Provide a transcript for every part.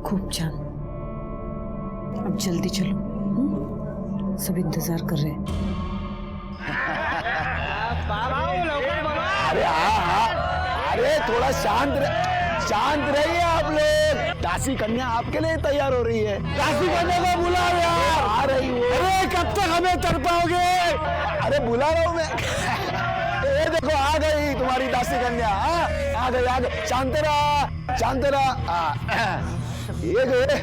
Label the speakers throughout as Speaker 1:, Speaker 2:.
Speaker 1: खूप छान. अब जल्दी चलो. सब इंतजार कर रहे हैं.
Speaker 2: अरे हाँ, अरे थोड़ा शांत रहिए आप लोग. दासी कन्या आपके लिए तैयार हो रही है. दासी कन्या को बुलाओ यार. आ रही हो. अरे कब तक हमें तड़पाओगे? अरे बुला रहा हूँ मैं. ये देखो आ गई तुम्हारी दासी कन्या. आ गई. शांत रहा. ये गए.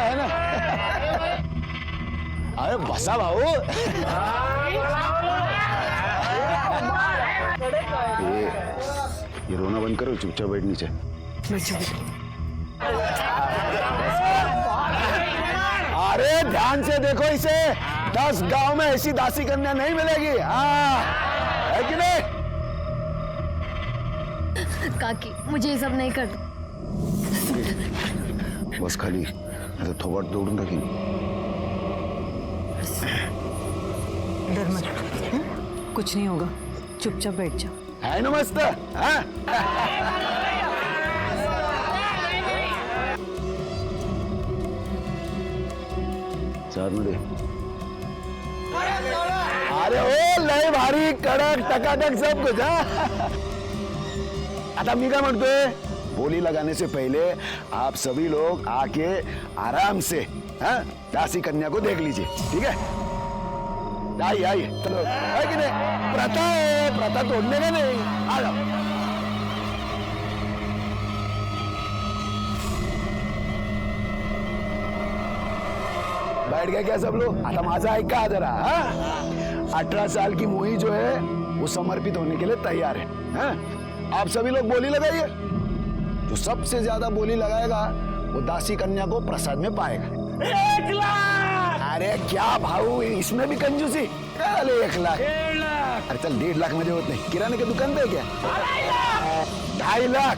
Speaker 2: है ना. अरे बसा भाऊ. ये रोना बंद करो. चुपचाप बैठ नीचे. अरे ध्यान से देखो इसे. 10 गांव में ऐसी दासी कन्या नहीं मिलेगी. हाँ है कि नहीं?
Speaker 3: काकी मुझे ये सब नहीं कर.
Speaker 2: बस खाली ऐसा थोबाट दौड़ूंगा कि
Speaker 1: डर मत. कुछ नहीं होगा. चुपचाप बैठ जाओ.
Speaker 2: है ना मस्त. हाँ? चार मध्ये. अरे ओ लय भारी कडक टकाटक सब कुछ. आता मी काय म्हणतोय, बोली लगाने से पहले आप सभी लोग आके आराम से दासी कन्या को देख लीजिए. ठीक है. आइए चलो. है कि नहीं? प्रथा तोड़ने का नहीं. आ जाओ. बैठ गए क्या सब लोग? आता माझा ऐका जरा. 18 साल की मोही जो है वो समर्पित होने के लिए तैयार है. आप सभी लोग बोली लगाइए. जो सबसे ज्यादा बोली लगाएगा वो दासी कन्या को प्रसाद में पाएगा. 1 लाख. अरे क्या भाऊ, इसमें भी कंजूसी. अरे 1 लाख. 1.5 लाख. अरे चल 1.5 लाख मध्ये होत नाही. किराणे की दुकान पे क्या? 2.5 लाख.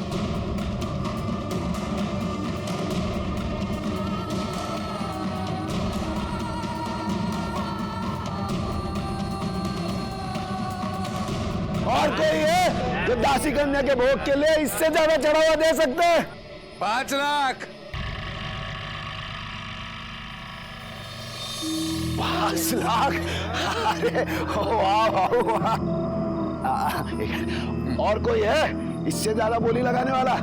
Speaker 2: और कोई है जो दासी कन्या के भोग के लिए इससे ज्यादा चढ़ावा दे सकते हैं?
Speaker 4: 5 लाख.
Speaker 2: 5 लाख. अरे वाह. और कोई है इससे ज्यादा बोली लगाने वाला?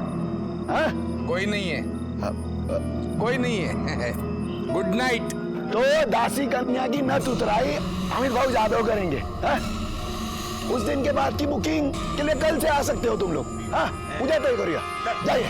Speaker 4: कोई नहीं है. कोई नहीं है. Good night.
Speaker 2: तो दासी कन्या की नथ उतराई अमित भाऊ जादव करेंगे. उस दिन के बाद की बुकिंग के लिए कल से आ सकते हो तुम लोग. उद्या तय करूया. जाइए.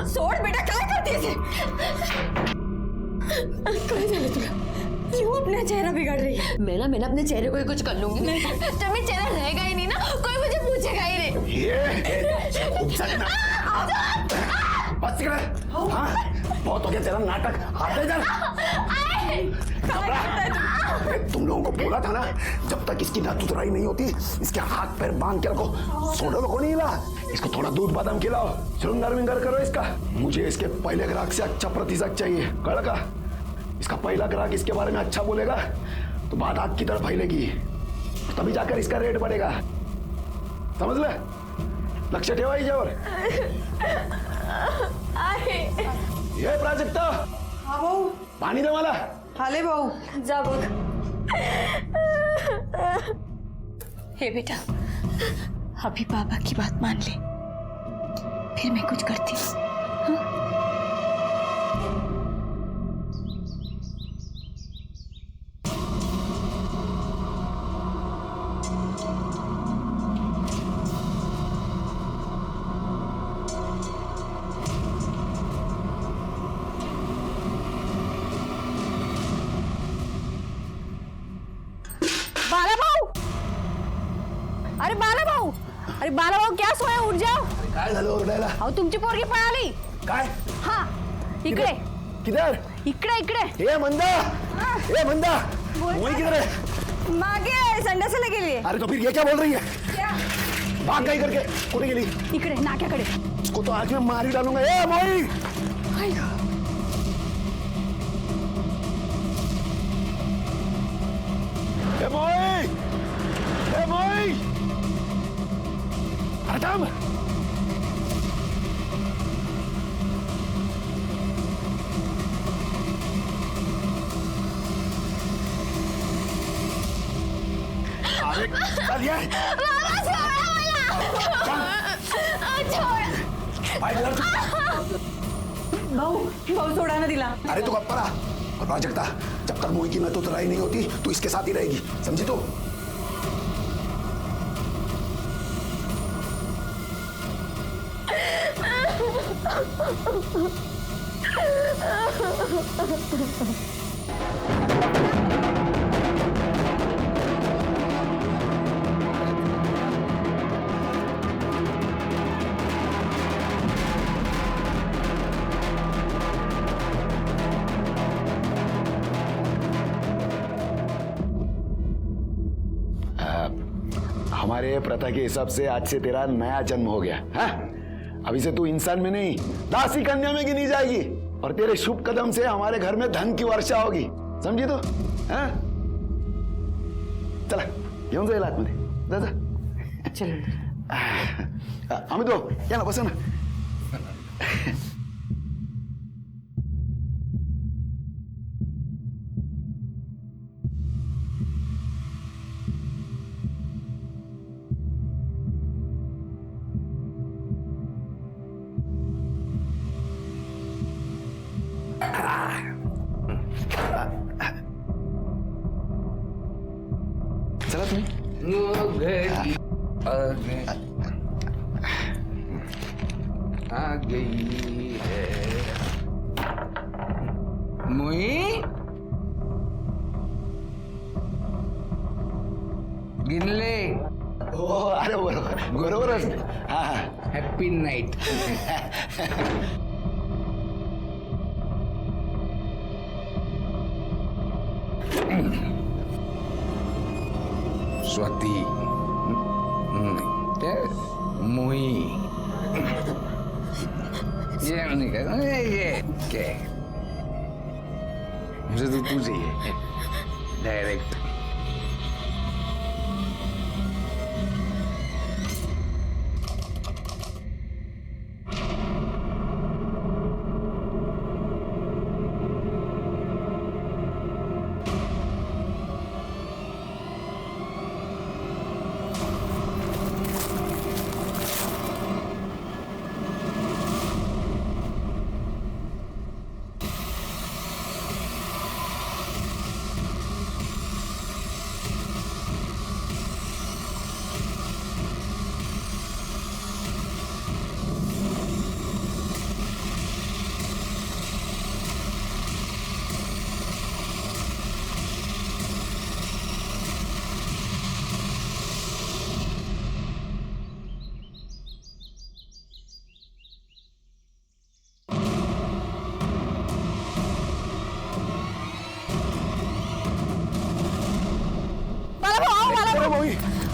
Speaker 3: सोड बेटा. काय करतेस? काय झालं तुला? क्यों अपना चेहरा बिगाड़ रही है? मैं ना अपने चेहरे को ही कुछ कर लूंगी. जब मेरा चेहरा रहेगा ही नहीं ना, कोई मुझे पूछेगा ही नहीं.
Speaker 2: बस बहुत हो गया तेरा नाटक. आते जा. तुम लोगों को बोला था ना, जब तक इसकी नथ उतराई नहीं होती इसके हाथ पैर बांध के रखो. सोडो को नहीं हिला. इसको थोड़ा दूध बादाम खिलाओ. श्रृंगार विंगार करो इसका. मुझे इसके पहले ग्राहक से अच्छा प्रतिशत चाहिए. कल का इसका पहला ग्राहक इसके बारे में अच्छा बोलेगा तो बात आग की तरफ फैलेगी. तभी जाकर इसका रेट बढ़ेगा. समझ ले. लक्ष ठेवा हिच्यावर. ये प्राजक्ता.
Speaker 1: हाँ भाऊ.
Speaker 2: पाणी दे मला.
Speaker 1: आले भाऊ.
Speaker 3: जा बघ. हे बेटा, अभी पापा की बात मान ले, फिर मैं कुछ करती हूँ. अरे बाळाभाऊ क्या सोया उठ जाओ.
Speaker 2: काय झालं ओरडायला?
Speaker 3: अहो तुमची पोरगी पळाली.
Speaker 2: काय?
Speaker 3: हा इकडे
Speaker 2: किधर?
Speaker 3: इकडे इकडे.
Speaker 2: ए मंदा, ए मंदा, मोई किधर है?
Speaker 3: मागे संडासाला गेली.
Speaker 2: अरे तो फिर ये क्या बोल रही है? भाग गई करके कुठे गेली?
Speaker 3: इकडे नाक्याकडे.
Speaker 2: इसको तो आज मैं मार ही डालूंगा. ए मोई, ए मोई, ए मोई, अरे थांब. अरे चल ये.
Speaker 3: भाऊ भाऊ सोडा ना तिला.
Speaker 2: अरे तू गप्पा रहा और प्राजक्ता, जब तक मोई की मैं तो तराई नहीं होती तू इसके साथ ही रहेगी, समझी तू? हमारे प्रथा के हिसाब से आज से तेरा नया जन्म हो गया है. अभी से तू इंसान में नहीं दासी कन्या में गिनी जाएगी और तेरे शुभ कदम से हमारे घर में धन की वर्षा होगी, समझी तू? हाँ? चला घेऊन जाईल आतमध्ये. जा जा.
Speaker 1: चलो.
Speaker 2: आम्ही तो या ना, बसा ना. चला तुम्ही.
Speaker 4: आ गई है मोई. गिनले.
Speaker 2: हो अरे बरोबर बरोबरच. हा हा.
Speaker 4: Happy night. स्वाती मोई ये नहीं कर ये क्या मुझे तो तू चाहिए डायरेक्ट.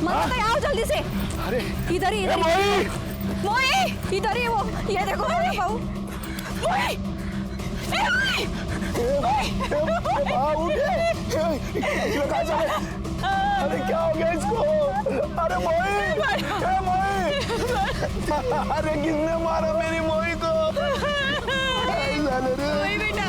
Speaker 3: मत आओ जल्दी से.
Speaker 2: अरे
Speaker 3: इधर ही इधर
Speaker 2: मोई,
Speaker 3: मोई इधर ही वो ये देखो मेरा बहू. मोई ए मोई
Speaker 2: अरे क्या हो गया इसको? अरे मोई, ए मोई, अरे किसने मारा मेरी मोई को?
Speaker 3: मोई बेटा.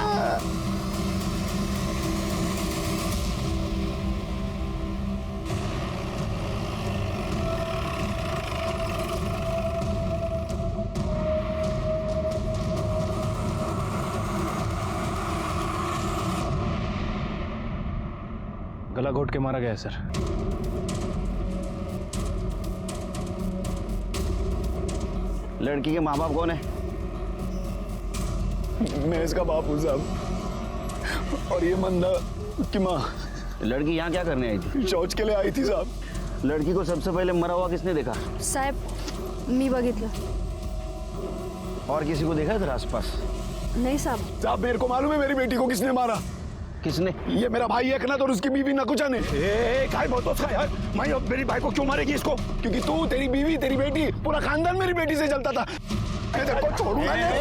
Speaker 5: गला घोट के मारा गया है सर.
Speaker 6: लड़की के माँ बाप कौन है?
Speaker 2: मैं इसका बाप हूँ साहब, और ये मंदा की माँ.
Speaker 6: लड़की यहाँ क्या करने आई थी?
Speaker 2: शौच के लिए आई थी साहब.
Speaker 6: लड़की को सबसे पहले मरा हुआ किसने देखा?
Speaker 3: साहेब मी बघितलं.
Speaker 6: और किसी को देखा इधर आसपास?
Speaker 3: नहीं साहब.
Speaker 2: साहब मेरे को मालूम है मेरी बेटी को किसने मारा.
Speaker 6: किसने?
Speaker 2: ये मेरा भाई एकनाथ और उसकी बीवी नकुचा ने. काय बोलतो उसका यार? मैं अब मेरी भाई को क्यों मारेगी इसको? क्योंकि तू, तेरी बीवी, तेरी बेटी, पूरा खानदान मेरी बेटी से चलता था. मैं तेरे को छोड़ूंगा नहीं.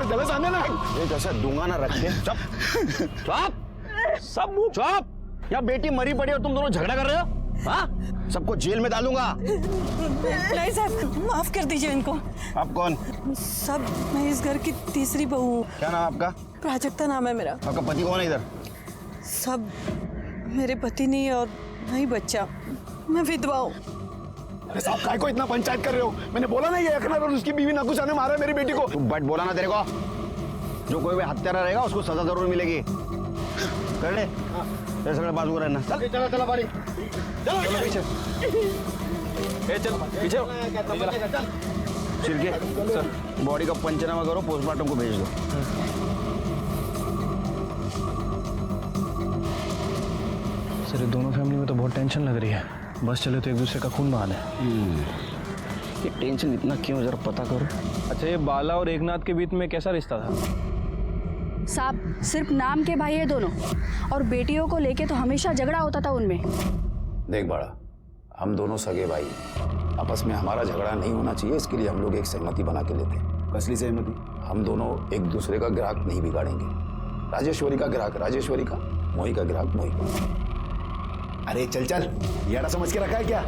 Speaker 2: गलत आने ना.
Speaker 6: एक ऐसा दूंगा ना रखे. चुप सब मुंह चुप. या बेटी मरी पड़ी और तुम दोनों झगड़ा कर रहे हो? हाँ, सबको जेल में डालूंगा.
Speaker 1: नहीं साहब, माफ कर दीजिए इनको.
Speaker 6: आप कौन?
Speaker 1: सब मैं इस घर की तीसरी बहू हूँ.
Speaker 6: क्या नाम आपका?
Speaker 1: प्राजक्ता नाम है मेरा.
Speaker 6: आपका पति कौन है इधर?
Speaker 1: सब मेरे पति नहीं और नहीं बच्चा. मैं विधवा हूँ.
Speaker 2: अरे साहब काय को इतना पंचायत कर रहे हो? मैंने बोला ना ये एकनाथ और उसकी बीवी नकुचा ने मारा मेरी बेटी को.
Speaker 6: तू बट बोला ना तेरे को. जो कोई भी हत्यारा रहेगा उसको सजा जरूर मिलेगी. कर ले. ये सगळे बाजू रहना. चल चला बारी. चलो पीछे. चल पीछे. चिरके सर बॉडी का पंचनामा करो, पोस्टमार्टम को भेज दो.
Speaker 5: सर ये दोनों फैमिली में तो बहुत टेंशन लग रही है. बस चले तो एक दूसरे का खून बहाना है.
Speaker 6: ये टेंशन इतना क्यों, जरा पता करो.
Speaker 5: अच्छा ये बाला और एकनाथ के बीच में कैसा रिश्ता था?
Speaker 3: साहब सिर्फ नाम के भाई है दोनों, और बेटियों को लेके तो हमेशा झगड़ा होता था उनमें.
Speaker 7: देख बड़ा, हम दोनों सगे भाई, आपस में हमारा झगड़ा नहीं होना चाहिए, इसके लिए हम लोग एक सहमति बना के लेते हैं. कसली सहमति? हम दोनों एक दूसरे का ग्राहक नहीं बिगाड़ेंगे. राजेश्वरी का ग्राहक राजेश्वरी का, मोही का ग्राहक मोही का.
Speaker 2: अरे चल चल, यारा समझ के रखा है क्या?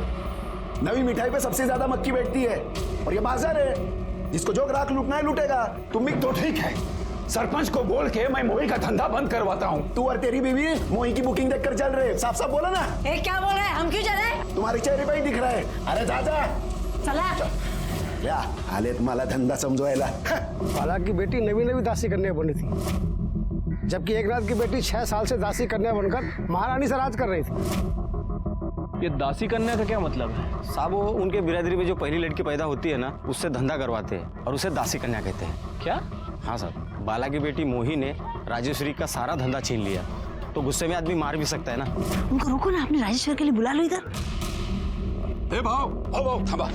Speaker 2: नवी मिठाई पे सबसे ज्यादा मक्खी बैठती है और ये बाजार है, जिसको जो ग्राहक लूटना है लूटेगा.
Speaker 7: तुम भी तो ठीक है, सरपंच को बोल के मैं मोही का धंधा बंद करवाता हूँ.
Speaker 2: तू और तेरी बीवी मोही की बुकिंग देखकर चल रहे. साफ साफ बोला ना.
Speaker 1: क्या बोल रहे हैं? हम क्यों चले?
Speaker 2: तुम्हारे चेहरे पे ही दिख रहा है. अरे दादा
Speaker 1: चला.
Speaker 2: या आले तुम्हाला धंदा समजवायला.
Speaker 8: बाला की बेटी नवी नवी दासी कन्या बनी थी, जबकि एकनाथ की बेटी 6 साल से दासी कन्या बनकर महारानी से राज कर रही थी.
Speaker 5: ये दासी कन्या का क्या मतलब है?
Speaker 6: साहब वो उनके बिरादरी में जो पहली लड़की पैदा होती है ना, उससे धंधा करवाते हैं और उसे दासी कन्या कहते हैं.
Speaker 5: क्या?
Speaker 6: हाँ साहब, बाला की बेटी मोही ने राजेश्वरी का सारा धंधा छीन लिया, तो गुस्से में आदमी मार भी सकता है ना.
Speaker 1: उनको रोको ना, अपने राजेश्वर के लिए बुला लो इधर.
Speaker 7: ए भाव थांबा.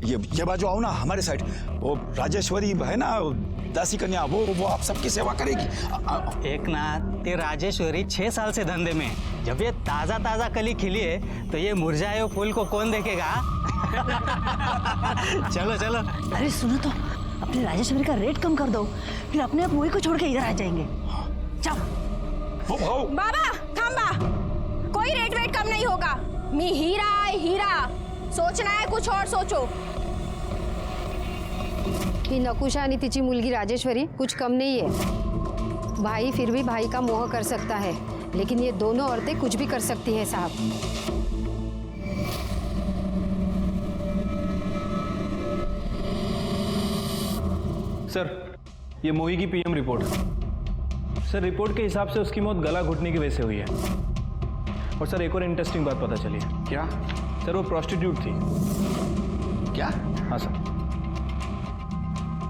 Speaker 7: ये बाजू आओ ना हमारे साइड. वो राजेश्वरी है ना दासी कन्या, वो आप सबकी सेवा करेगी.
Speaker 9: एकनाथ, ते राजेश्वरी 6 साल से धंधे में. जब ये ताजा ताजा कली खिली है तो ये मुरझाए हुए फूल को कौन देखेगा? चलो चलो.
Speaker 1: अरे सुनो तो, अपने राजेश्वरी का रेट कम कर दो, फिर अपने आप मोही को छोड़ के इधर आ जाएंगे. जाओ.
Speaker 3: बाबा थांबा, कोई रेट वेट कम नहीं होगा. मी हीरा है हीरा. सोचना है कुछ और सोचो.
Speaker 10: ही नकुशा आणि तिची मुलगी राजेश्वरी कुछ कम नहीं है. भाई फिर भी भाई का मोह कर सकता है, लेकिन ये दोनों औरतें कुछ भी कर सकती है साहब.
Speaker 5: सर ये मोही की पीएम रिपोर्ट. सर रिपोर्ट के हिसाब से उसकी मौत गला घुटने की वजह से हुई है. और सर एक और इंटरेस्टिंग बात पता चली.
Speaker 6: क्या?
Speaker 5: सर वो प्रोस्टिट्यूट थी.
Speaker 6: क्या?
Speaker 5: हाँ सर.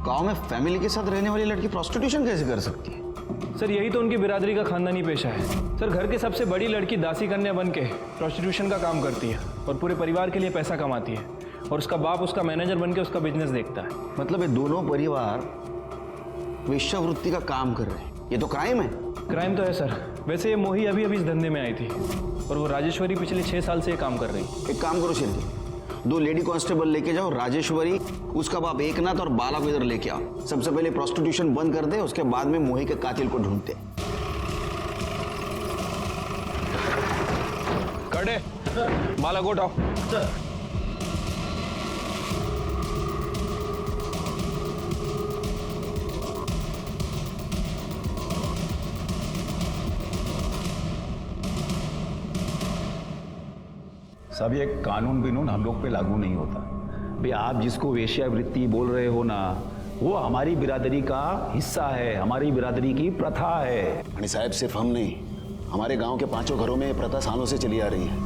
Speaker 6: गांव में फैमिली के साथ रहने वाली लड़की प्रोस्टिट्यूशन कैसे कर सकती है?
Speaker 5: सर यही तो उनकी बिरादरी का खानदानी पेशा है. सर घर के सबसे बड़ी लड़की दासी कन्या बन के प्रोस्टिट्यूशन का काम करती है और पूरे परिवार के लिए पैसा कमाती है, और उसका बाप उसका मैनेजर बन के उसका बिजनेस देखता है.
Speaker 6: मतलब ये दोनों परिवार वेश्यावृत्ति का काम कर रहे हैं. ये तो क्राइम है.
Speaker 5: क्राइम तो है सर. वैसे ये मोही अभी अभी इस धंधे में आई थी और वो राजेश्वरी पिछले 6 साल से ये काम कर रही.
Speaker 6: एक काम करो शिरके, 2 लेडी कांस्टेबल लेके जाओ. राजेश्वरी, उसका बाप एकनाथ और बाला को इधर लेके आओ. सबसे पहले प्रोस्टिट्यूशन बंद कर दे, उसके बाद में मोही के कातिल को ढूंढते.
Speaker 5: कड़े बाला को उठाओ.
Speaker 7: सब ये कानून बिनून हम लोग पे लागू नहीं होता. भाई आप जिसको वेश्यावृत्ति बोल रहे हो ना, वो हमारी बिरादरी का हिस्सा है, हमारी बिरादरी की प्रथा है.
Speaker 2: आणि साहब सिर्फ हम नहीं, हमारे गांव के 5 घरों में ये प्रथा सालों से चली आ रही है.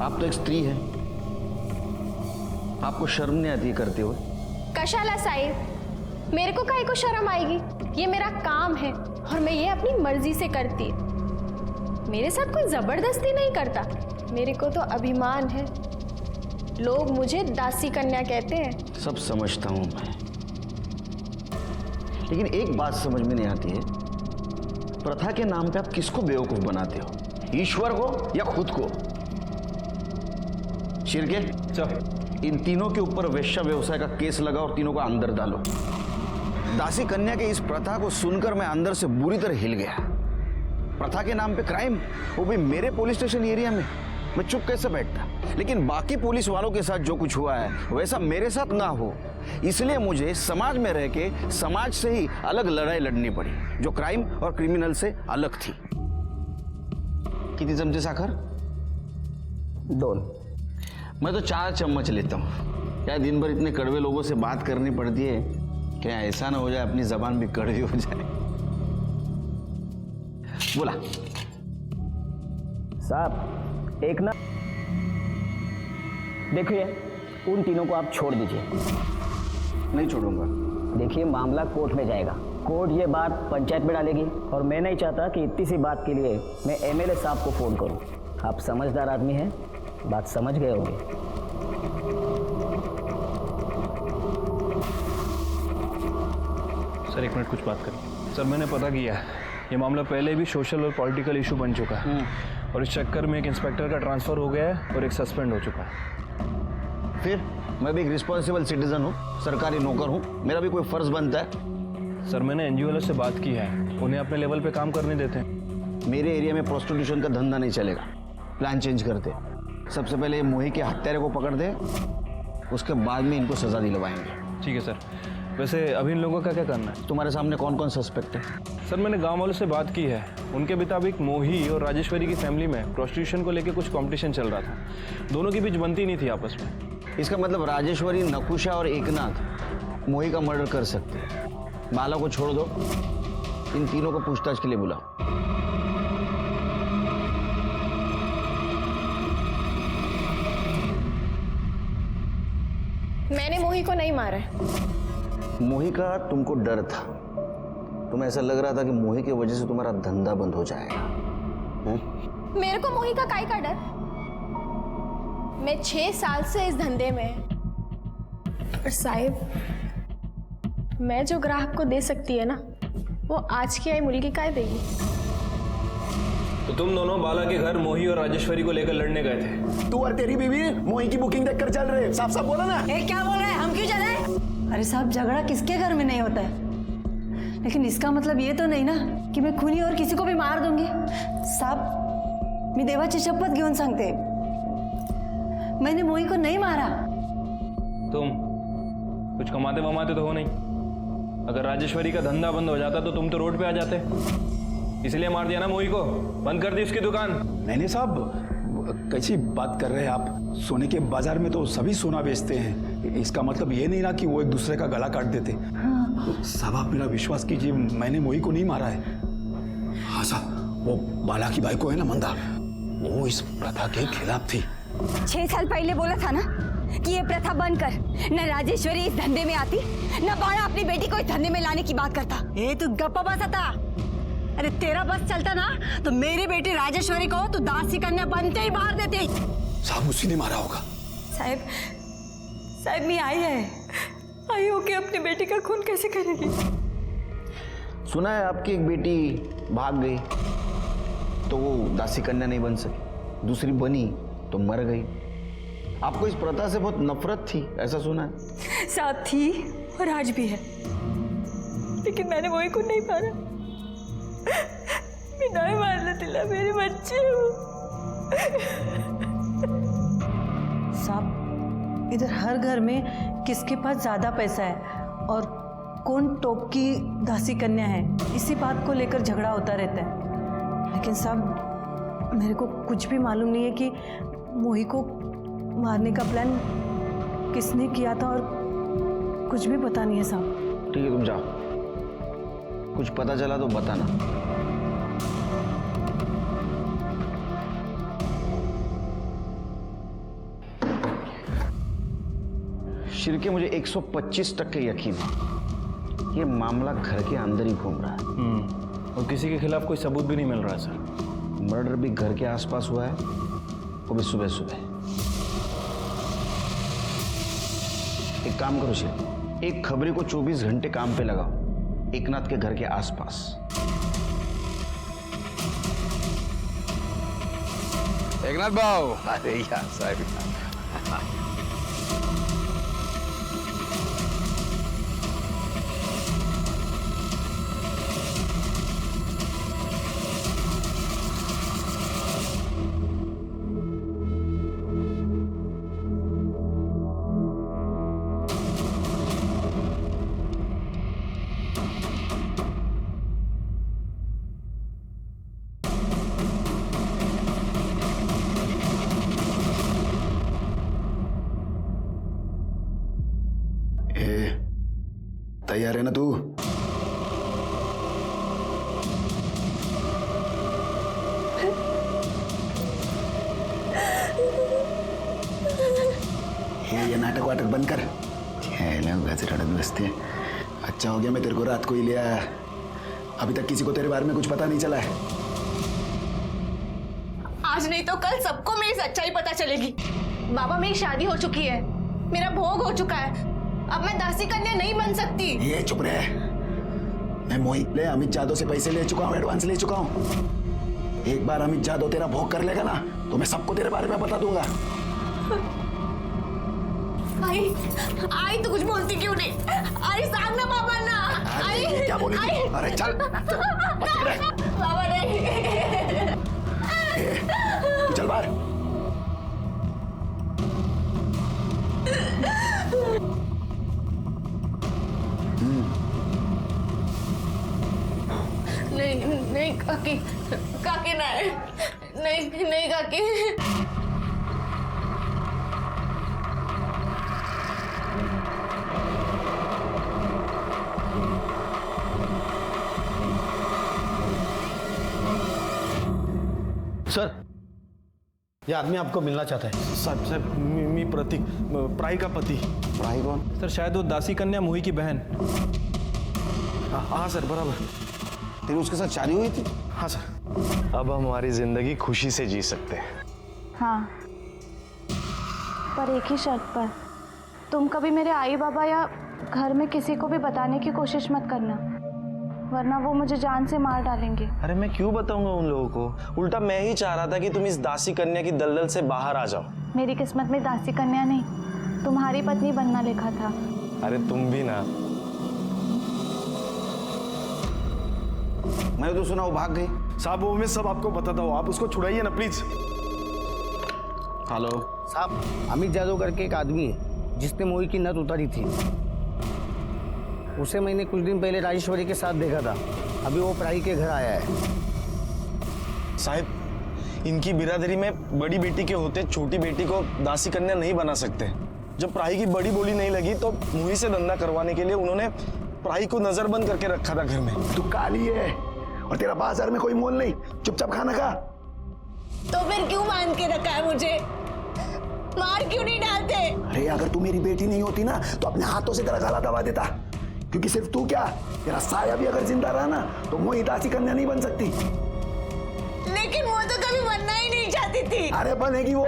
Speaker 6: आप तो एक स्त्री है, आपको शर्म नहीं आती करते हुए?
Speaker 3: कशाला साहिब, मेरे को काहे को शर्म आएगी? ये मेरा काम है और मैं ये अपनी मर्जी से करती। मेरे साथ कोई जबरदस्ती नहीं करता। मेरे को तो अभिमान है। लोग मुझे दासी कन्या कहते हैं।
Speaker 6: सब समझता हूं मैं, लेकिन एक बात समझ में नहीं आती है, प्रथा के नाम पे आप किसको बेवकूफ बनाते हो? ईश्वर को या खुद को? शिरके,
Speaker 5: चल
Speaker 6: इन तीनों के ऊपर वेश्या व्यवसाय का केस लगा और तीनों को अंदर डालो। दासी कन्या के इस प्रथा को सुनकर मैं अंदर से बुरी तरह हिल गया। प्रथा के नाम पे क्राइम, वो भी मेरे पुलिस स्टेशन एरिया में। मैं चुप कैसे बैठता? लेकिन बाकी पुलिस वालों के साथ जो कुछ हुआ है वैसा मेरे साथ ना हो, इसलिए मुझे समाज में रह के समाज से ही अलग लड़ाई लड़नी पड़ी, जो क्राइम और क्रिमिनल से अलग थी। कितनी चमचे साखर? 2। मैं तो 4 चम्मच लेता हूँ। क्या दिन भर इतने कड़वे लोगों से बात करनी पड़ती है? क्या ऐसा ना हो जाए अपनी जबान भी कड़वी हो जाए? बोला
Speaker 11: साहब, एक ना देखिए, उन तीनों को आप छोड़ दीजिए।
Speaker 6: नहीं छोड़ूंगा।
Speaker 11: देखिए, मामला कोर्ट में जाएगा। कोर्ट ये बात पंचायत में डालेगी और मैं नहीं चाहता कि इतनी सी बात के लिए मैं एमएलए साहब को फोन करूं। आप समझदार आदमी हैं, बात समझ गए होंगे।
Speaker 5: सर 1 मिनट कुछ बात करें। सर मैंने पता किया है, ये मामला पहले भी सोशल और पॉलिटिकल इशू बन चुका है और इस चक्कर में एक इंस्पेक्टर का ट्रांसफर हो गया है और एक सस्पेंड हो चुका है।
Speaker 6: फिर मैं भी एक रिस्पॉन्सिबल सिटीजन हूँ, सरकारी नौकर हूँ, मेरा भी कोई फर्ज बनता है।
Speaker 5: सर मैंने एनजीओ वालों से बात की है, उन्हें अपने लेवल पे काम करने देते हैं।
Speaker 6: मेरे एरिया में प्रोस्टिट्यूशन का धंधा नहीं चलेगा। प्लान चेंज करते। सबसे पहले मोही के हत्यारे को पकड़ दे, उसके बाद में इनको सजा दिलवाएंगे।
Speaker 5: ठीक है सर। वैसे अभी इन लोगों का क्या करना है?
Speaker 6: तुम्हारे सामने कौन कौन सस्पेक्ट है?
Speaker 5: सर मैंने गांव वालों से बात की है, उनके मुताबिक मोही और राजेश्वरी की फैमिली में प्रोस्टिट्यूशन को लेकर कुछ कंपटीशन चल रहा था। दोनों के बीच बनती नहीं थी आपस में।
Speaker 6: इसका मतलब राजेश्वरी, नकुशा और एकनाथ मोही का मर्डर कर सकते हैं। बाला को छोड़ दो, इन तीनों को पूछताछ के लिए बुलाओ।
Speaker 3: मैंने मोही को नहीं मारा है।
Speaker 6: मोही का तुमको डर था, तुम्हें ऐसा लग रहा था कि मोही की वजह से तुम्हारा धंधा बंद हो जाएगा।
Speaker 3: मेरे को मोही का काहे का डर? मैं 6 साल से इस धंधे में। और साहिब, मैं जो ग्राहक को दे सकती है ना, वो आज की आई मुर्गी काहे देगी?
Speaker 5: तो तुम दोनों बाला के घर मोही और राजेश्वरी को लेकर लड़ने गए थे?
Speaker 2: तू और तेरी बीवी मोही की बुकिंग देखकर चल रहे। साफ साफ बोला ना।
Speaker 1: क्या बोल रहे हैं? हम क्यों चले? अरे साहब, झगड़ा किसके घर में नहीं होता है, लेकिन इसका मतलब ये तो नहीं ना कि मैं खूनी और किसी को भी मार दूंगी। साहब, मी देवाची शपथ घेऊन सांगते, मैंने मोही को नहीं मारा।
Speaker 5: तुम कुछ कमाते वमाते तो हो नहीं। अगर राजेश्वरी का धंधा बंद हो जाता तो तुम तो रोड पे आ जाते, इसलिए मार दिया ना मोही को, बंद कर दी उसकी दुकान।
Speaker 7: मैंने साहब, कैसी बात कर रहे हैं आप? सोने के बाजार में तो सभी सोना बेचते हैं, इसका मतलब ये नहीं ना कि वो एक दूसरे का गला काट देते। साहब आप मेरा विश्वास कीजिए, मैंने मोही को नहीं मारा है। हाँ साहब, वो बाला की बाइको है ना मंदा, वो इस प्रथा के खिलाफ थी।
Speaker 1: 6 साल पहले बोला था ना कि ये प्रथा बंद कर। न राजेश्वरी इस धंधे में आती, न बाला अपनी बेटी को इस धंधे में लाने की बात करता। ए तू गप्पा बस आता। अरे तेरा बस चलता ना तो मेरी बेटी राजेश्वरी को तू दासी कन्या बनते ही मार देती।
Speaker 7: साहब उसी ने मारा होगा।
Speaker 3: साहिब मैं आई हो के अपनी बेटी का खून कैसे करेगी?
Speaker 6: सुना है आपकी एक बेटी भाग गई तो वो दासी कन्या नहीं बन सकी, दूसरी बनी तो मर गई। आपको इस प्रथा से बहुत नफरत थी, ऐसा सुना है?
Speaker 3: साथ थी और आज भी है, लेकिन मैंने मोही को नहीं मारा। मैं नहीं मारने दिला, मेरे बच्चे
Speaker 1: साहब, इधर हर घर में किसके पास ज्यादा पैसा है और कौन टॉप की दासी कन्या है, इसी बात को लेकर झगड़ा होता रहता है। लेकिन साहब, मेरे को कुछ भी मालूम नहीं है कि मोही को मारने का प्लान किसने किया था और कुछ भी पता नहीं है साहब।
Speaker 6: ठीक है, तुम जाओ, कुछ पता चला तो बताना। शिर्के मुझे 125% यकीन है ये मामला घर के अंदर ही घूम रहा है।
Speaker 5: और किसी के खिलाफ कोई सबूत भी नहीं मिल रहा सर।
Speaker 6: मर्डर भी घर के आसपास हुआ है, वो भी सुबह सुबह। एक काम करो शिर्के, एक खबरी को 24 घंटे काम पे लगाओ एकनाथ के घर के आसपास।
Speaker 4: एकनाथ भाऊ, अरे यार साहब,
Speaker 2: तैयार है ना तू? ये नाटक वाटक बंद कर। रड़त बसते। अच्छा हो गया मैं तेरे को रात को ही ले आया। अभी तक किसी को तेरे बारे में कुछ पता नहीं चला है।
Speaker 3: आज नहीं तो कल सबको मेरी सच्चाई पता चलेगी। बाबा, मेरी शादी हो चुकी है, मेरा भोग हो चुका है, अब मैं दासी कन्या नहीं बन सकती।
Speaker 2: ये चुप रहे। मैं मोहित ले अमित जादव से पैसे ले चुका हूँ, एडवांस ले चुका हूँ। एक बार अमित जादव तेरा भोग कर लेगा ना तो मैं सबको तेरे बारे में बता दूंगा।
Speaker 3: आई तो कुछ बोलती क्यों नहीं? आई सांग ना बाबा ना। आई
Speaker 2: क्या बोली? अरे चल
Speaker 3: बाबा नहीं।
Speaker 2: चल बाहर।
Speaker 3: नहीं काकी, काकी नहीं काकी।
Speaker 8: सर, ये आदमी आपको मिलना चाहता है।
Speaker 5: साहब मी प्रतीक, प्राई का पति।
Speaker 6: प्राई कौन?
Speaker 5: सर शायद वो दासी कन्या मोही की बहन। हाँ सर, बराबर।
Speaker 6: तेरी उसके साथ शादी हुई थी?
Speaker 5: हाँ सर।
Speaker 12: अब हम हमारी जिंदगी खुशी से जी सकते हैं।
Speaker 3: हाँ, पर एक ही शर्त पर, तुम कभी मेरे आई बाबा या घर में किसी को भी बताने की कोशिश मत करना, वरना वो मुझे जान से मार डालेंगे।
Speaker 12: अरे मैं क्यों बताऊंगा उन लोगों को? उल्टा मैं ही चाह रहा था कि तुम इस दासी कन्या की दलदल से बाहर आ जाओ।
Speaker 3: मेरी किस्मत में दासी कन्या नहीं, तुम्हारी पत्नी बनना लिखा था।
Speaker 12: अरे तुम भी ना।
Speaker 6: मैंने तो सुना वो भाग गई।
Speaker 12: साहब वो मैं सब आपको बताता हूँ, आप उसको छुड़ाइए ना प्लीज।
Speaker 6: हेलो
Speaker 8: साहब, अमित जादव करके एक आदमी है जिसने मोही की नथ उतारी थी। उसे मैंने कुछ दिन पहले राजेश्वरी के साथ देखा था। अभी वो प्राई के घर आया है।
Speaker 12: साहब, इनकी बिरादरी में बड़ी बेटी के होते छोटी बेटी को दासी कन्या नहीं बना सकते। जब प्राई की बड़ी बोली नहीं लगी तो मोही से धंधा करवाने के लिए उन्होंने प्राई को नजरबंद करके रखा था घर में।
Speaker 2: तू काली है और तेरा बाजार में कोई मोल नहीं, चुपचाप खाना खा।
Speaker 3: तो फिर क्यों बांध के रखा है मुझे? मार क्यों नहीं डालते?
Speaker 2: अरे अगर तू मेरी बेटी नहीं होती ना तो अपने हाथों से तेरा गला दबा देता, क्योंकि सिर्फ तू क्या, तेरा साया भी अगर जिंदा रहा ना तो मोही दासी कन्या नहीं बन सकती।
Speaker 3: लेकिन वो तो कभी बनना ही नहीं चाहती थी।
Speaker 2: अरे बनेगी वो।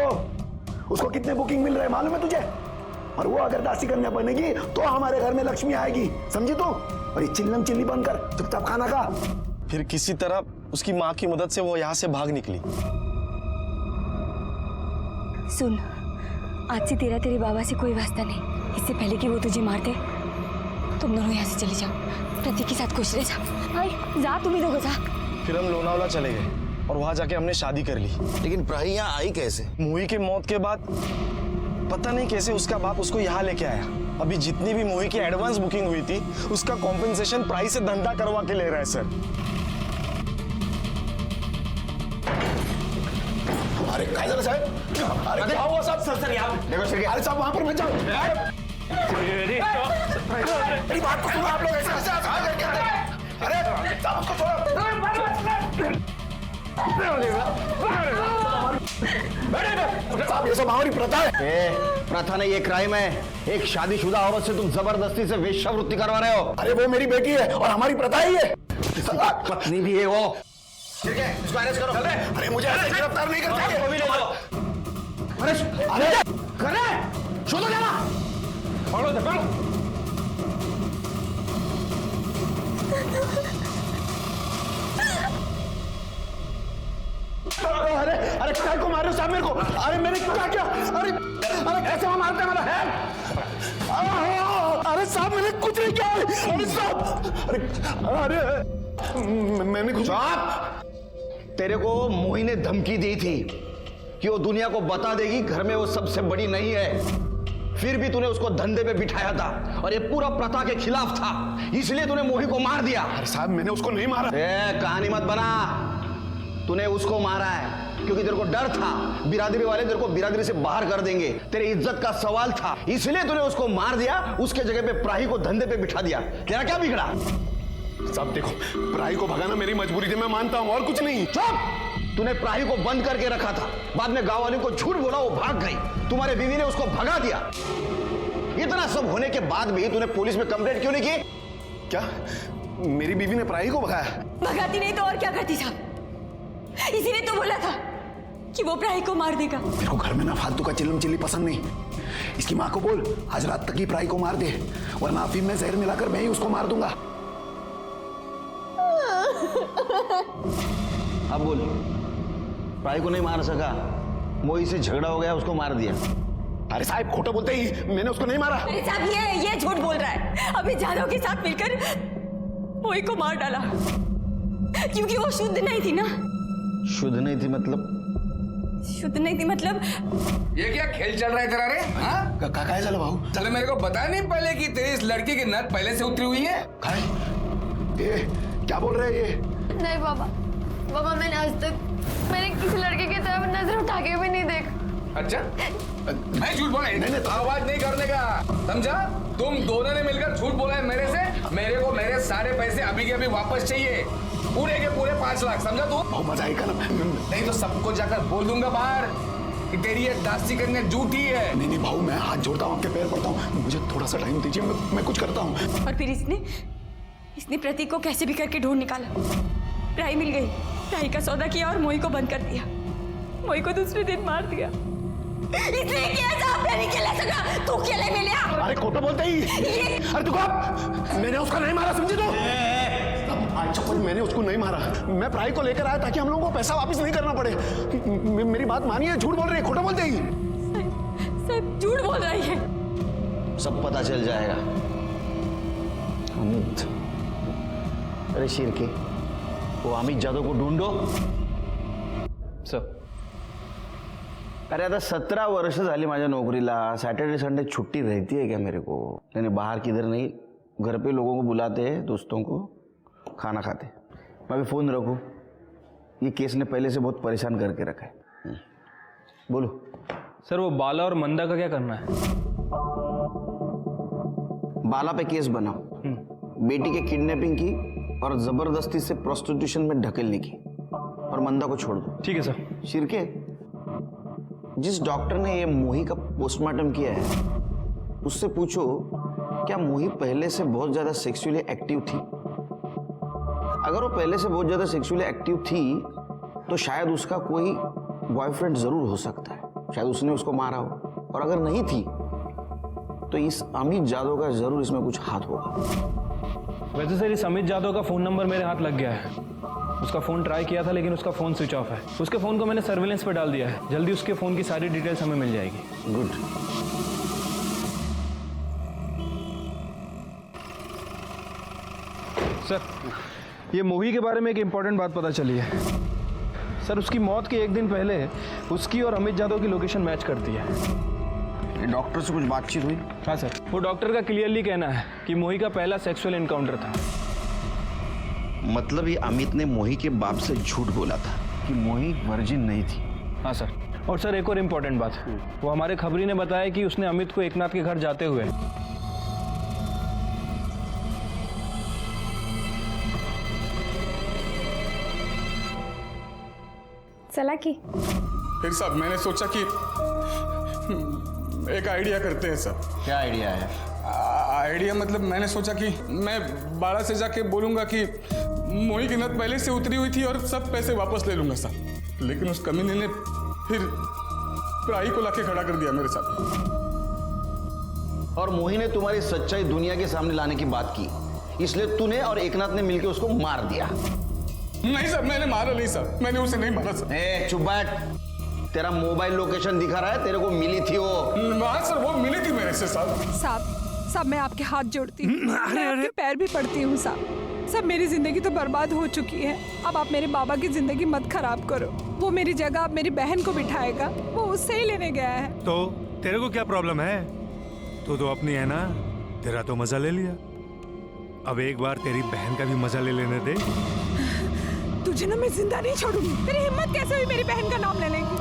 Speaker 2: उसको कितने बुकिंग मिल रहे हैं मालूम है तुझे? और वो अगर दासी कन्या बनेगी तो हमारे घर में लक्ष्मी आएगी, समझी तू? और ये चिल्लम चिल्ली बंद कर, चुपचाप खाना खा।
Speaker 12: फिर किसी तरह उसकी माँ की मदद से वो यहाँ से भाग निकली।
Speaker 13: सुन, आज से तेरा तेरे बाबा से कोई वास्ता नहीं। इससे पहले कि वो तुझे मार दे, तुम दोनों यहाँ से चले जाओ। प्रतीक के साथ खुश रह जा। भाई जा, तुम ही दोगे जा।
Speaker 12: फिर हम लोनावला चले गए और वहां जाके हमने शादी कर ली।
Speaker 6: लेकिन प्राई यहाँ आई कैसे?
Speaker 12: मोही के मौत के बाद पता नहीं कैसे उसका बाप उसको यहाँ लेके आया। अभी जितनी भी मोही की एडवांस बुकिंग हुई थी उसका कॉम्पेंसेशन प्राइस से धंधा करवा के ले रहा है सर।
Speaker 2: अरे काय झालं साहेब? अरे क्या हुआ साहब? सर यहाँ देखो सर, अरे साहब वहां पर मत जाओ। मेरी बात को सुनो आप लोग, ऐसे आ करके। अरे साहब उसको छोड़ो। साहब ये सब हमारी प्रथा है।
Speaker 6: प्रथा नहीं, ये क्राइम है। एक शादीशुदा औरत से तुम जबरदस्ती से वेश्यावृत्ति करवा रहे हो।
Speaker 2: अरे वो मेरी बेटी है और हमारी प्रथा ही है।
Speaker 6: पत्नी भी है वो। ठीक है, इसको अरेस्ट करो।
Speaker 2: अरे मुझे ऐसे गिरफ्तार नहीं कर
Speaker 6: वो भी ले जाओ।
Speaker 2: अरे
Speaker 6: कर रहे शोधो जाना।
Speaker 2: अरे अरे क्या को मारे साहब मेरे को? अरे मैंने क्या किया? अरे अरे कैसे वो मारते हैं मेरा? अरे साहब मैंने कुछ नहीं किया। अरे साहब अरे मैंने कुछ।
Speaker 6: तेरे को मोही ने धमकी दी थी कि वो दुनिया को बता देगी घर में वो सबसे बड़ी नहीं है। फिर भी तूने उसको धंधे पे बिठाया था और ये पूरा प्रथा के खिलाफ था, इसलिए तूने मोही को मार दिया।
Speaker 2: अरे साहब मैंने उसको नहीं मारा।
Speaker 6: कहानी मत बना। तूने उसको मारा है क्योंकि तेरे को डर था बिरादरी वाले तेरे को बिरादरी से बाहर कर देंगे। तेरी इज्जत का सवाल था, इसलिए तूने उसको मार दिया। उसके जगह पे प्राही को धंधे पे बिठा दिया। तेरा क्या बिगड़ा?
Speaker 2: साहब देखो, प्राही को भगाना मेरी मजबूरी थी, मैं मानता हूं, और कुछ नहीं।
Speaker 6: चुप! तूने प्राही को बंद करके रखा था, बाद में गांव वालों को झूठ बोला, वो भाग गई। तुम्हारे बीवी ने उसको भगा दिया। इतना सब होने के बाद भी तूने पुलिस में कंप्लेंट क्यों नहीं की?
Speaker 2: क्या मेरी बीवी ने प्राही को भगाया?
Speaker 13: भगाती नहीं तो और क्या करती साहब? इसीलिए तो बोला था कि वो प्राही को मार देगा।
Speaker 2: मेरे को घर में ना फालतू का चिल्लम चिल्ली पसंद नहीं। इसकी माँ को बोल आज रात तक ही प्राही को मार दे, वरना अफीम में जहर मिलाकर मैं ही उसको मार दूंगा।
Speaker 6: अब बोल, प्राही को नहीं मार सका, मोही से झगड़ा हो गया, उसको मार दिया।
Speaker 2: अरे साहब खोटा बोलते ही, मैंने उसको नहीं मारा।
Speaker 13: अरे साहब ये झूठ बोल रहा है। अभी जादव के साथ मिलकर मोही को मार डाला क्योंकि वो शुद्ध नहीं थी ना।
Speaker 6: शुद्ध नहीं थी मतलब?
Speaker 13: शुद्ध नहीं थी मतलब
Speaker 4: ये क्या खेल चल रहा है तेरा रे? हाँ?
Speaker 2: क्या चला भाऊ?
Speaker 4: चलो मेरे को बताया नहीं पहले कि तेरी इस लड़की की नस पहले से उतरी हुई है?
Speaker 2: ये क्या बोल रहे हैं ये?
Speaker 3: नहीं बाबा मैंने आज तक किसी लड़के की तरफ नजर उठा के भी नहीं देखा।
Speaker 4: अच्छा, मैं झूठ बोला? नहीं, आवाज नहीं करने का, समझा? तुम दोनों ने मिलकर झूठ बोला है मेरे से। मेरे को मेरे सारे पैसे अभी के अभी वापस चाहिए, पूरे के पूरे 5 लाख, समझा तू?
Speaker 2: बहुत मजा आएगा ना।
Speaker 4: नहीं तो सबको जाकर बोल दूंगा बाहर कि तेरी ये दासी कन्या झूठी है।
Speaker 2: नहीं भाऊ, मैं हाथ जोड़ता हूँ, आपके पैर पड़ता हूँ, मुझे थोड़ा सा टाइम दीजिए, मैं कुछ करता हूँ।
Speaker 13: और फिर इसने प्रतीक को कैसे भी करके ढूंढ निकाला। प्राही मिल गई, प्राही का सौदा किया और मोही को बंद कर दिया। मोही को दूसरे दिन मार दिया। इसलिए किया साहब, नहीं खेला सका, तू खेले में लिया।
Speaker 2: अरे खोटा बोलते ही। अरे तू मैंने उसका नहीं मारा, समझे तो? अच्छा मैंने उसको नहीं मारा, मैं प्राही को लेकर आया ताकि हम लोगों को पैसा वापस नहीं करना पड़े। मेरी बात मानिए, झूठ बोल रही है, खोटा बोलते ही।
Speaker 13: साहब झूठ बोल रही है।
Speaker 6: सब पता चल जाएगा। अमित, अरे शिरके, वो अमित जाधव को ढूंढो।
Speaker 5: सर
Speaker 6: अरे आता 17 वर्ष झाली माझ्या नोकरीला, सैटरडे संडे छुट्टी रहती है क्या मेरे को? नहीं बाहर किधर नहीं, घर पे लोगों को बुलाते हैं, दोस्तों को खाना खाते। मैं भी फोन रखूं? ये केस ने पहले से बहुत परेशान करके रखा है। बोलो
Speaker 5: सर, वो बाला और मंदा का क्या करना है?
Speaker 6: बाला पे केस बनाओ, बेटी के किडनैपिंग की और जबरदस्ती से प्रोस्टिट्यूशन में ढकेलने की, और मंदा को छोड़ दो।
Speaker 5: ठीक है सर।
Speaker 6: शिरके, जिस डॉक्टर ने ये मोही का पोस्टमार्टम किया है उससे पूछो क्या मोही पहले से बहुत ज्यादा सेक्सुअली एक्टिव थी? अगर वो पहले से बहुत ज्यादा सेक्सुअली एक्टिव थी तो शायद उसका कोई बॉयफ्रेंड जरूर हो सकता है, शायद उसने उसको मारा हो। और अगर नहीं थी तो इस अमित जाधव का जरूर इसमें कुछ हाथ होगा।
Speaker 5: वैसे सर, इस अमित जाधव का फोन नंबर मेरे हाथ लग गया है। उसका फोन ट्राई किया था लेकिन उसका फोन स्विच ऑफ है। उसके फोन को मैंने सर्विलेंस पे डाल दिया है, जल्दी उसके फोन की सारी डिटेल्स हमें मिल जाएगी।
Speaker 6: गुड।
Speaker 5: सर, ये मोही के बारे में एक इम्पॉर्टेंट बात पता चली है। सर, उसकी मौत के 1 दिन पहले उसकी और अमित जाधव की लोकेशन मैच करती है।
Speaker 6: डॉक्टर से कुछ बातचीत हुई?
Speaker 5: हाँ सर, वो डॉक्टर का क्लियरली कहना है कि मोही का पहला सेक्सुअल एनकाउंटर था।
Speaker 6: मतलब ये अमित ने मोही के बाप से झूठ बोला था कि मोही वर्जिन नहीं थी?
Speaker 5: हाँ सर। और सर, एक और इम्पोर्टेंट बात, वो हमारे खबरी ने बताया कि उसने अमित को एकनाथ के घर जाते हुए
Speaker 3: चला की
Speaker 4: फिर साहब मैंने सोचा कि एक आइडिया करते हैं साहब।
Speaker 6: क्या आइडिया है?
Speaker 4: आइडिया मतलब मैंने सोचा कि मैं बाड़ा से जाके बोलूंगा कि मोही की नद पहले से उतरी हुई थी और सब पैसे वापस ले लूंगा साहब। लेकिन उस कमीने ने फिर प्राई को लाके खड़ा कर दिया मेरे साथ।
Speaker 6: और मोही ने तुम्हारी सच्चाई दुनिया के सामने लाने की बात की, इसलिए तूने और एकनाथ ने मिलकर उसको मार दिया।
Speaker 4: नहीं सर, मैंने मारा नहीं सर, मैंने उसे नहीं मारा सर।
Speaker 6: ए, चुप बैठ। तेरा मोबाइल लोकेशन दिखा रहा है, तेरे को मिली थी वो।
Speaker 4: हाँ सर, वो मिली थी मेरे से साहब।
Speaker 14: साहब मैं आपके हाथ जोड़ती हूँ, मैं आपके पैर भी पड़ती हूँ साहब। मेरी जिंदगी तो बर्बाद हो चुकी है, अब आप मेरे बाबा की जिंदगी मत खराब करो। वो मेरी जगह अब मेरी बहन को बिठाएगा, वो उससे ही लेने गया है।
Speaker 15: तो तेरे को क्या प्रॉब्लम है? तू तो अपनी है ना, तेरा तो मजा ले लिया, अब एक बार तेरी बहन का भी मजा ले लेने दे।
Speaker 14: तुझे ना मैं जिंदा नहीं छोड़ूंगी। तेरी हिम्मत कैसे हुई मेरी बहन का नाम लेने की?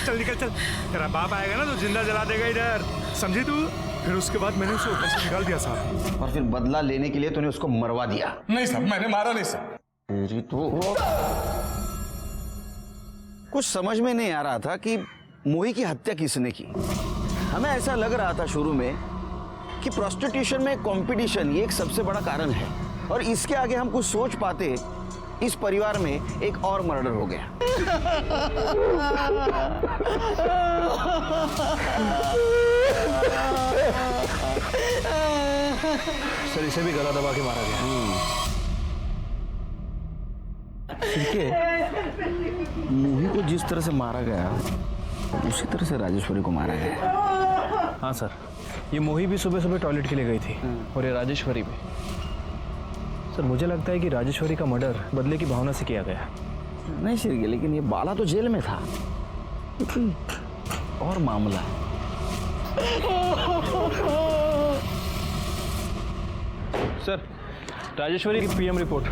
Speaker 15: चल निकल चल, तेरा बाप आएगा ना तो जिंदा जला देगा इधर, समझी तू? फिर उसके बाद मैंने उसे ऊपर से निकाल दिया साहब।
Speaker 6: और फिर बदला लेने के लिए तूने उसको मरवा दिया।
Speaker 4: नहीं साहब, मैंने मारा नहीं साहब।
Speaker 6: तेरी तो कुछ समझ में नहीं आ रहा था कि मोही की हत्या किसने की। हमें ऐसा लग रहा था शुरू में कि प्रोस्टिट्यूशन में कंपटीशन ये एक सबसे बड़ा कारण है, और इसके आगे हम कुछ सोच पाते, इस परिवार में एक और मर्डर हो गया।
Speaker 5: सर इसे भी गला दबा के मारा गया।
Speaker 6: मोही को जिस तरह से मारा गया उसी तरह से राजेश्वरी को मारा गया।
Speaker 5: हाँ सर, ये मोही भी सुबह सुबह टॉयलेट के लिए गई थी और ये राजेश्वरी भी। सर मुझे लगता है कि राजेश्वरी का मर्डर बदले की भावना से किया गया।
Speaker 6: नहीं श्री, लेकिन ये बाला तो जेल में था, और मामला है।
Speaker 5: सर राजेश्वरी की पीएम रिपोर्ट।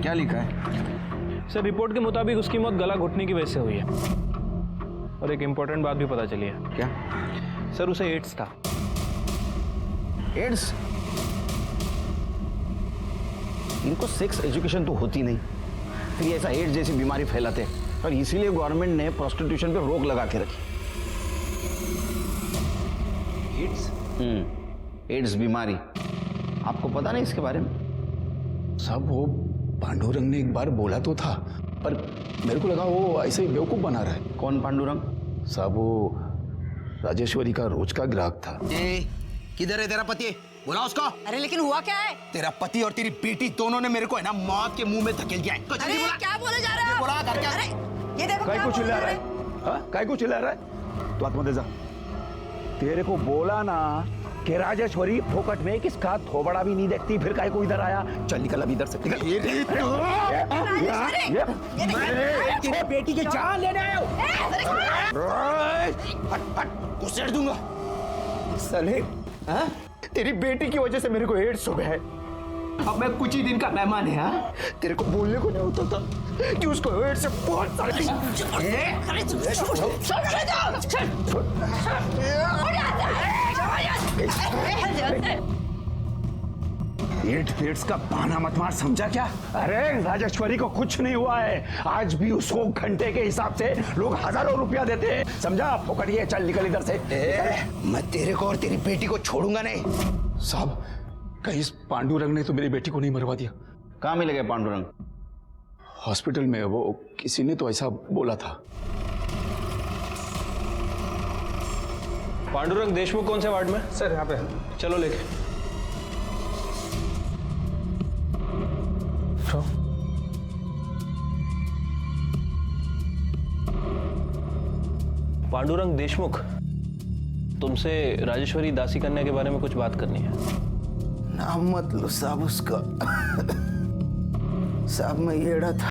Speaker 6: क्या लिखा है?
Speaker 5: सर रिपोर्ट के मुताबिक उसकी मौत गला घुटने की वजह से हुई है, और एक इम्पोर्टेंट बात भी पता चली है।
Speaker 6: क्या?
Speaker 5: सर उसे एड्स था।
Speaker 6: एड्स? इनको सेक्स एजुकेशन तो होती नहीं, फिर ऐसा एड्स जैसी बीमारी फैलाते, और इसीलिए गवर्नमेंट ने प्रोस्टिट्यूशन पे रोक लगा के रखी। एड्स? एड्स बीमारी, आपको पता नहीं इसके बारे में?
Speaker 7: साहब वो पांडुरंग ने एक बार बोला तो था, पर मेरे को लगा वो ऐसे ही बेवकूफ बना रहा है।
Speaker 6: कौन पांडुरंग?
Speaker 7: साहब वो राजेश्वरी का रोज का ग्राहक था।
Speaker 6: किधर है तेरा पति? बुला उसको।
Speaker 13: अरे लेकिन हुआ क्या है?
Speaker 6: तेरा पति और तेरी बेटी दोनों ने मेरे को है ना मौत के मुंह में धकेल दिया है।
Speaker 13: अरे क्या बोले जा रहे हो?
Speaker 6: बोला कर क्या?
Speaker 13: अरे ये देखो
Speaker 2: काय
Speaker 13: क्या
Speaker 2: को
Speaker 13: बोल
Speaker 2: चिल्ला रहा
Speaker 13: रहे
Speaker 2: है? हाँ, काय को चिल्ला रहा है? तू आत्महत्या जा। तेरे को बोला ना कि राजेश्वरी फोकट में किसका थोबड़ा भी नहीं देखती, फिर काय को इधर आया? चल निकल अभी इधर से, निकल।
Speaker 6: तेरी बेटी की जान लेने आया हूँ। घुसेड़ दूंगा
Speaker 2: साले, हाँ? तेरी बेटी की वजह से मेरे को एड्स हो गया है। अब मैं कुछ ही दिन का मेहमान है। हाँ? तेरे को बोलने को नहीं होता था कि उसको एड्स से बहुत सारे। एड्स का बहाना मत मार, समझा क्या? अरे राजेश्वरी को कुछ नहीं हुआ है, आज भी उसको घंटे के हिसाब से लोग हजारों रुपया देते हैं, समझा? फोकड़िए, चल निकल इधर से।
Speaker 6: मैं तेरे को और तेरी बेटी को छोड़ूंगा नहीं।
Speaker 7: साहब कहीं इस पांडुरंग ने तो मेरी बेटी को नहीं मरवा दिया?
Speaker 6: कहाँ मिलेगा पांडुरंग?
Speaker 7: हॉस्पिटल में, वो किसी ने तो ऐसा बोला था।
Speaker 5: पांडुरंग देशमुख कौन से वार्ड में?
Speaker 12: सर यहाँ पे।
Speaker 5: चलो लेके। पांडुरंग देशमुख, तुमसे राजेश्वरी दासी कन्या के बारे में कुछ बात करनी है।
Speaker 6: नाम मत लो साहब उसका। साहब मैं येड़ा था।